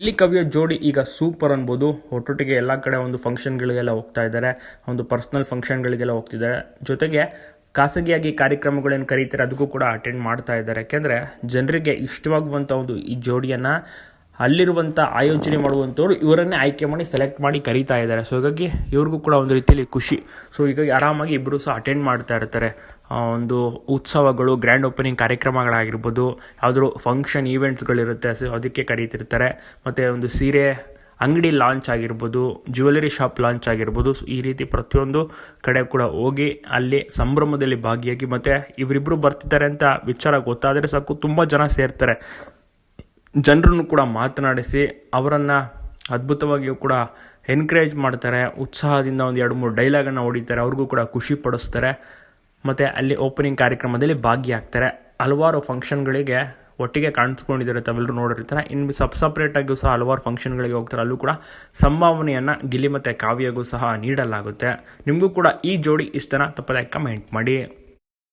ಇಲ್ಲಿ ಕವಿಯ ಜೋಡಿ ಈಗ ಸೂಪರ್ ಅನ್ಬೋದು. ಒಟ್ಟೊಟ್ಟಿಗೆ ಎಲ್ಲ ಕಡೆ ಒಂದು ಫಂಕ್ಷನ್ಗಳಿಗೆಲ್ಲ ಹೋಗ್ತಾ ಇದ್ದಾರೆ, ಒಂದು ಪರ್ಸ್ನಲ್ ಫಂಕ್ಷನ್ಗಳಿಗೆಲ್ಲ ಹೋಗ್ತಿದ್ದಾರೆ. ಜೊತೆಗೆ ಖಾಸಗಿಯಾಗಿ ಕಾರ್ಯಕ್ರಮಗಳೇನು ಕರೀತಾರೆ ಅದಕ್ಕೂ ಕೂಡ ಅಟೆಂಡ್ ಮಾಡ್ತಾ ಇದ್ದಾರೆ. ಯಾಕೆಂದರೆ ಜನರಿಗೆ ಇಷ್ಟವಾಗುವಂಥ ಒಂದು ಈ ಜೋಡಿಯನ್ನು ಅಲ್ಲಿರುವಂಥ ಆಯೋಜನೆ ಮಾಡುವಂಥವ್ರು ಇವರನ್ನೇ ಆಯ್ಕೆ ಮಾಡಿ ಸೆಲೆಕ್ಟ್ ಮಾಡಿ ಕರೀತಾ ಇದ್ದಾರೆ. ಸೊ ಹೀಗಾಗಿ ಇವ್ರಿಗೂ ಕೂಡ ಒಂದು ರೀತಿಯಲ್ಲಿ ಖುಷಿ. ಸೊ ಹೀಗಾಗಿ ಆರಾಮಾಗಿ ಇಬ್ಬರು ಸಹ ಅಟೆಂಡ್ ಮಾಡ್ತಾ ಇರ್ತಾರೆ. ಒಂದು ಉತ್ಸವಗಳು, ಗ್ರ್ಯಾಂಡ್ ಓಪನಿಂಗ್ ಕಾರ್ಯಕ್ರಮಗಳಾಗಿರ್ಬೋದು, ಯಾವುದಾದ್ರು ಫಂಕ್ಷನ್ ಈವೆಂಟ್ಸ್ಗಳಿರುತ್ತೆ, ಸೊ ಅದಕ್ಕೆ ಕರೀತಿರ್ತಾರೆ. ಮತ್ತು ಒಂದು ಸೀರೆ ಅಂಗಡಿ ಲಾಂಚ್ ಆಗಿರ್ಬೋದು, ಜ್ಯುವೆಲರಿ ಶಾಪ್ ಲಾಂಚ್ ಆಗಿರ್ಬೋದು, ಈ ರೀತಿ ಪ್ರತಿಯೊಂದು ಕಡೆ ಕೂಡ ಹೋಗಿ ಅಲ್ಲಿ ಸಂಭ್ರಮದಲ್ಲಿ ಭಾಗಿಯಾಗಿ ಮತ್ತು ಇವರಿಬ್ಬರು ಬರ್ತಿದ್ದಾರೆ ಅಂತ ವಿಚಾರ ಗೊತ್ತಾದರೆ ಸಾಕು ತುಂಬ ಜನ ಸೇರ್ತಾರೆ. ಜನರನ್ನು ಕೂಡ ಮಾತನಾಡಿಸಿ ಅವರನ್ನು ಅದ್ಭುತವಾಗಿಯೂ ಕೂಡ ಎನ್ಕರೇಜ್ ಮಾಡ್ತಾರೆ. ಉತ್ಸಾಹದಿಂದ ಒಂದು 2-3 ಡೈಲಾಗನ್ನು ಹೊಡಿತಾರೆ, ಅವ್ರಿಗೂ ಕೂಡ ಖುಷಿ ಪಡಿಸ್ತಾರೆ. ಮತ್ತು ಅಲ್ಲಿ ಓಪನಿಂಗ್ ಕಾರ್ಯಕ್ರಮದಲ್ಲಿ ಭಾಗಿಯಾಗ್ತಾರೆ. ಹಲವಾರು ಫಂಕ್ಷನ್ಗಳಿಗೆ ಒಟ್ಟಿಗೆ ಕಾಣಿಸ್ಕೊಂಡಿದ್ದಾರೆ, ತಾವೆಲ್ಲರೂ ನೋಡಿರ್ತಾರೆ. ಇನ್ನು ಸಪ್ರೇಟಾಗಿಯೂ ಸಹ ಹಲವಾರು ಫಂಕ್ಷನ್ಗಳಿಗೆ ಹೋಗ್ತಾರೆ, ಅಲ್ಲೂ ಕೂಡ ಸಂಭಾವನೆಯನ್ನು ಗಿಲ್ಲಿ ಮತ್ತು ಕಾವ್ಯಗೂ ಸಹ ನೀಡಲಾಗುತ್ತೆ. ನಿಮಗೂ ಕೂಡ ಈ ಜೋಡಿ ಇಷ್ಟನ ತಪ್ಪದೆ ಕಮೆಂಟ್ ಮಾಡಿ.